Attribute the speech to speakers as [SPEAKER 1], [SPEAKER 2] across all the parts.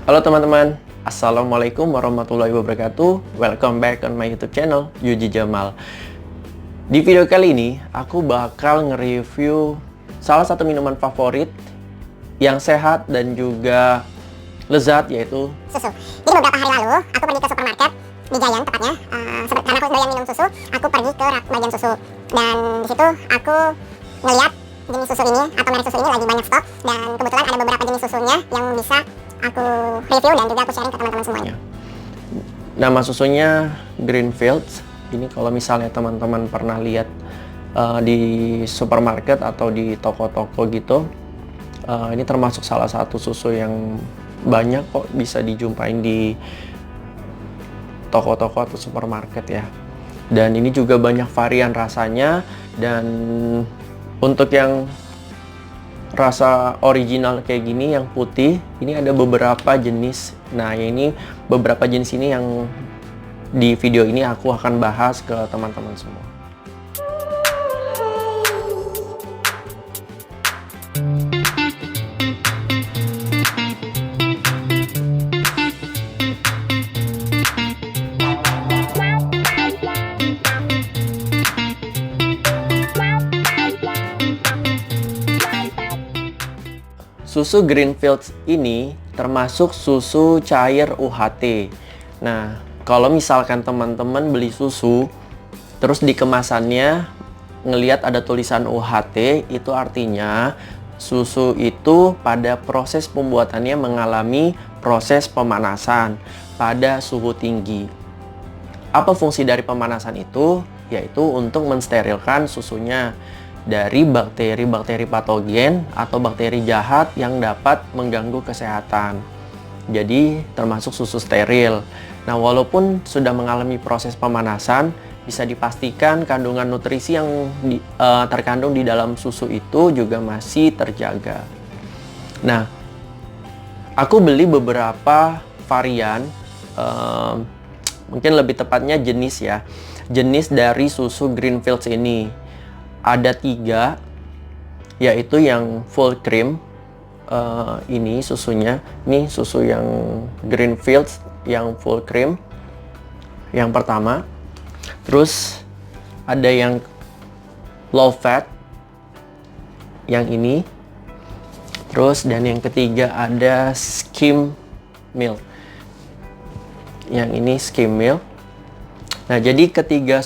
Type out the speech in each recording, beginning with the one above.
[SPEAKER 1] Halo teman-teman, Assalamualaikum warahmatullahi wabarakatuh. Welcome back on my YouTube channel, Yuji Jamal. Di video kali ini, aku bakal nge-review salah satu minuman favorit yang sehat dan juga lezat, yaitu
[SPEAKER 2] susu. Jadi beberapa hari lalu, aku pergi ke supermarket di Giant tepatnya. Karena aku doyan minum susu, aku pergi ke rak bagian susu. Dan di situ aku ngeliat jenis susu ini atau merek susu ini lagi banyak stok. Dan kebetulan ada beberapa jenis susunya yang bisa aku review dan juga aku sharing ke teman-teman semuanya.
[SPEAKER 1] Nama susunya Greenfields. Ini kalau misalnya teman-teman pernah lihat di supermarket atau di toko-toko gitu, ini termasuk salah satu susu yang banyak kok bisa dijumpain di toko-toko atau supermarket ya. Dan ini juga banyak varian rasanya, dan untuk yang rasa original kayak gini yang putih, ini ada beberapa jenis. Nah, ini beberapa jenis ini yang di video ini aku akan bahas ke teman-teman semua. Susu Greenfields ini termasuk susu cair UHT. Nah, kalau misalkan teman-teman beli susu, terus di kemasannya ngelihat ada tulisan UHT, itu artinya susu itu pada proses pembuatannya mengalami proses pemanasan pada suhu tinggi. Apa fungsi dari pemanasan itu? Yaitu untuk mensterilkan susunya dari bakteri-bakteri patogen atau bakteri jahat yang dapat mengganggu kesehatan. Jadi termasuk susu steril. Nah, walaupun sudah mengalami proses pemanasan, bisa dipastikan kandungan nutrisi yang terkandung di dalam susu itu juga masih terjaga. Nah, aku beli beberapa varian, mungkin lebih tepatnya jenis ya, jenis dari susu Greenfields ini. Ada 3, yaitu yang full cream. Ini susunya, ini susu yang Greenfields yang full cream yang pertama. Terus ada yang low fat yang ini. Terus dan yang ketiga ada skim milk. Yang ini skim milk. Nah, jadi ketiga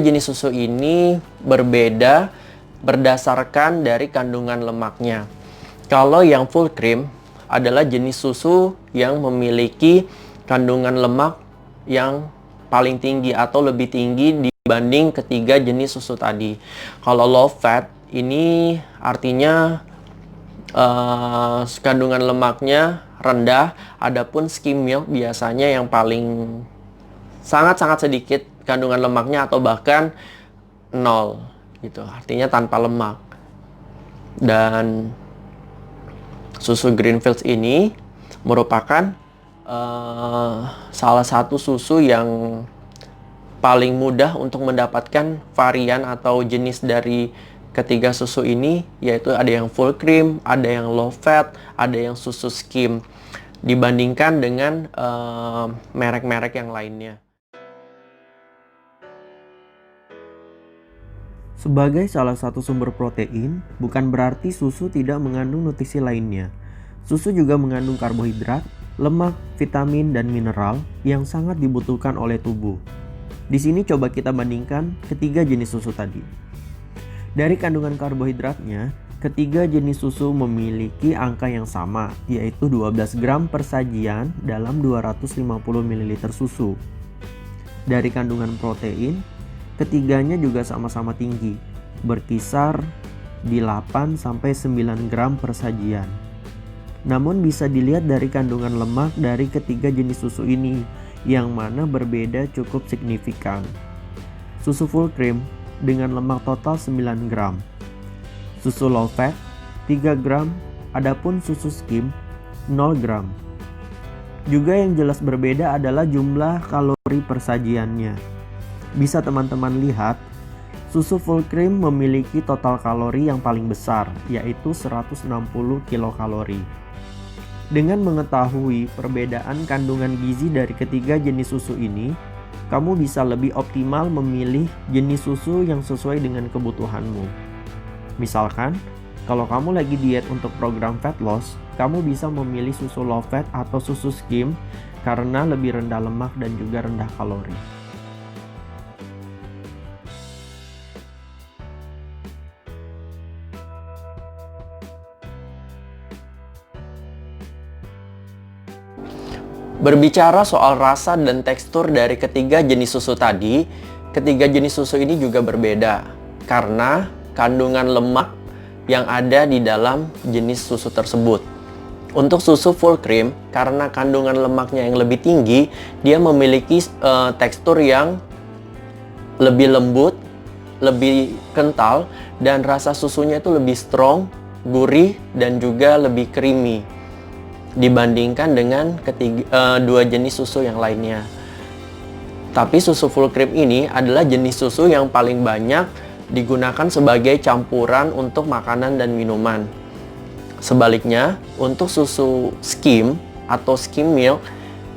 [SPEAKER 1] jenis susu ini berbeda berdasarkan dari kandungan lemaknya. Kalau yang full cream adalah jenis susu yang memiliki kandungan lemak yang paling tinggi atau lebih tinggi dibanding ketiga jenis susu tadi. Kalau low fat ini artinya kandungan lemaknya rendah, adapun skim milk biasanya yang paling sangat-sangat sedikit kandungan lemaknya atau bahkan 0 gitu, artinya tanpa lemak. Dan susu Greenfields ini merupakan salah satu susu yang paling mudah untuk mendapatkan varian atau jenis dari ketiga susu ini, yaitu ada yang full cream, ada yang low fat, ada yang susu skim, dibandingkan dengan merek-merek yang lainnya.
[SPEAKER 3] Sebagai salah satu sumber protein, bukan berarti susu tidak mengandung nutrisi lainnya. Susu juga mengandung karbohidrat, lemak, vitamin, dan mineral yang sangat dibutuhkan oleh tubuh. Di sini coba kita bandingkan ketiga jenis susu tadi. Dari kandungan karbohidratnya, ketiga jenis susu memiliki angka yang sama, yaitu 12 gram per sajian dalam 250 ml susu. Dari kandungan protein, ketiganya juga sama-sama tinggi, berkisar di 8-9 gram per sajian. Namun bisa dilihat dari kandungan lemak dari ketiga jenis susu ini, yang mana berbeda cukup signifikan. Susu full cream dengan lemak total 9 gram, susu low fat 3 gram, adapun susu skim 0 gram. Juga yang jelas berbeda adalah jumlah kalori per sajiannya. Bisa teman-teman lihat, susu full cream memiliki total kalori yang paling besar, yaitu 160 kilokalori. Dengan mengetahui perbedaan kandungan gizi dari ketiga jenis susu ini, kamu bisa lebih optimal memilih jenis susu yang sesuai dengan kebutuhanmu. Misalkan, kalau kamu lagi diet untuk program fat loss, kamu bisa memilih susu low fat atau susu skim karena lebih rendah lemak dan juga rendah kalori.
[SPEAKER 1] Berbicara soal rasa dan tekstur dari ketiga jenis susu tadi, ketiga jenis susu ini juga berbeda karena kandungan lemak yang ada di dalam jenis susu tersebut. Untuk susu full cream, karena kandungan lemaknya yang lebih tinggi, dia memiliki tekstur yang lebih lembut, lebih kental, dan rasa susunya itu lebih strong, gurih, dan juga lebih creamy dibandingkan dengan dua jenis susu yang lainnya. Tapi susu full cream ini adalah jenis susu yang paling banyak digunakan sebagai campuran untuk makanan dan minuman. Sebaliknya, untuk susu skim atau skim milk,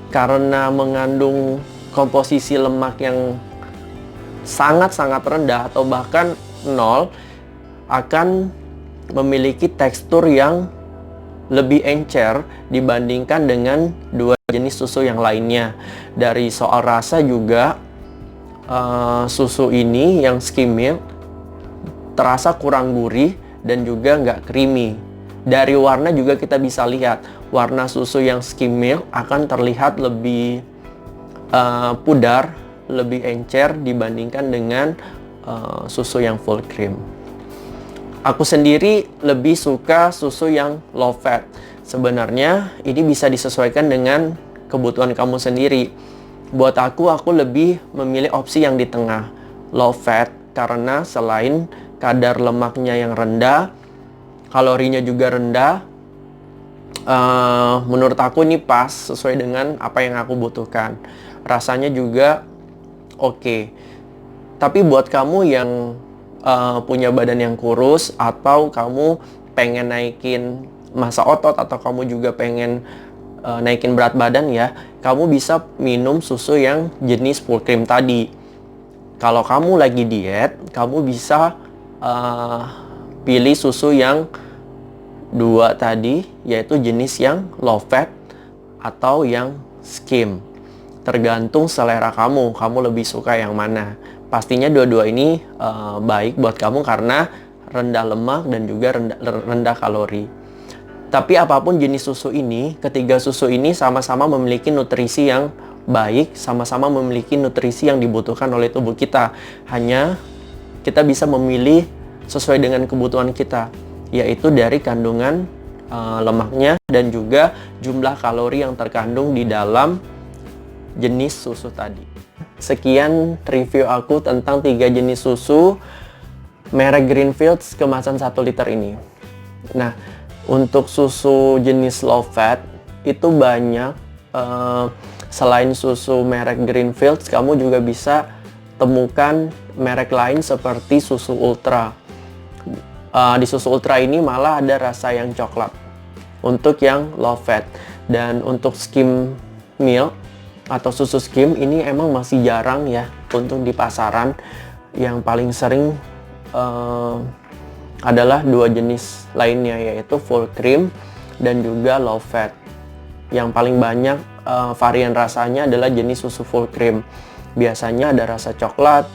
[SPEAKER 1] karena mengandung komposisi lemak yang sangat-sangat rendah atau bahkan nol, akan memiliki tekstur yang lebih encer dibandingkan dengan dua jenis susu yang lainnya. Dari soal rasa juga, susu ini yang skim milk terasa kurang gurih dan juga nggak creamy. Dari warna juga kita bisa lihat, warna susu yang skim milk akan terlihat lebih pudar, lebih encer dibandingkan dengan susu yang full cream. Aku sendiri lebih suka susu yang low fat. Sebenarnya ini bisa disesuaikan dengan kebutuhan kamu sendiri. Buat aku lebih memilih opsi yang di tengah, low fat, karena selain kadar lemaknya yang rendah, kalorinya juga rendah. Menurut aku ini pas, sesuai dengan apa yang aku butuhkan. Rasanya juga oke. Tapi buat kamu yang punya badan yang kurus, atau kamu pengen naikin massa otot, atau kamu juga pengen naikin berat badan ya, kamu bisa minum susu yang jenis full cream tadi. Kalau kamu lagi diet, kamu bisa pilih susu yang dua tadi, yaitu jenis yang low fat atau yang skim. Tergantung selera kamu lebih suka yang mana. Pastinya dua-dua ini baik buat kamu karena rendah lemak dan juga rendah kalori. Tapi apapun jenis susu ini, ketiga susu ini sama-sama memiliki nutrisi yang baik, sama-sama memiliki nutrisi yang dibutuhkan oleh tubuh kita. Hanya kita bisa memilih sesuai dengan kebutuhan kita, yaitu dari kandungan lemaknya dan juga jumlah kalori yang terkandung di dalam jenis susu tadi. Sekian review aku tentang 3 jenis susu merek Greenfields kemasan 1 liter ini. Nah, untuk susu jenis low fat itu banyak, selain susu merek Greenfields, kamu juga bisa temukan merek lain seperti susu ultra. Di susu ultra ini malah ada rasa yang coklat untuk yang low fat. Dan untuk skim milk atau susu skim ini emang masih jarang ya untuk di pasaran. Yang paling sering adalah 2 jenis lainnya, yaitu full cream dan juga low fat. Yang paling banyak varian rasanya adalah jenis susu full cream. Biasanya ada rasa coklat,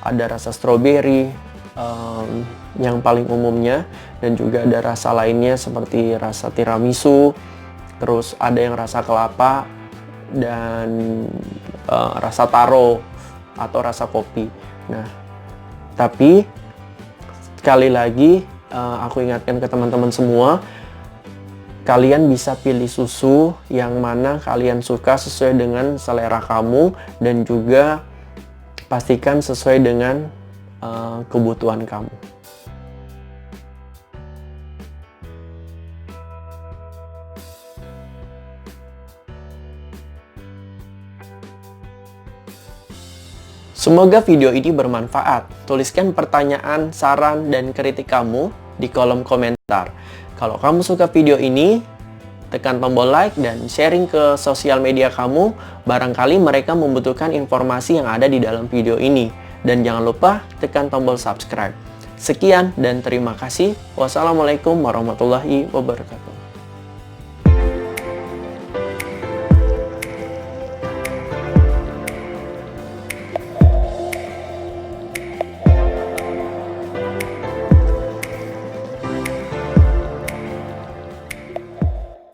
[SPEAKER 1] ada rasa strawberry, yang paling umumnya, dan juga ada rasa lainnya seperti rasa tiramisu, terus ada yang rasa kelapa, dan rasa taro atau rasa kopi. Nah, tapi sekali lagi aku ingatkan ke teman-teman semua, kalian bisa pilih susu yang mana kalian suka sesuai dengan selera kamu, dan juga pastikan sesuai dengan kebutuhan kamu. Semoga video ini bermanfaat. Tuliskan pertanyaan, saran, dan kritik kamu di kolom komentar. Kalau kamu suka video ini, tekan tombol like dan sharing ke sosial media kamu. Barangkali mereka membutuhkan informasi yang ada di dalam video ini. Dan jangan lupa tekan tombol subscribe. Sekian dan terima kasih. Wassalamualaikum warahmatullahi wabarakatuh.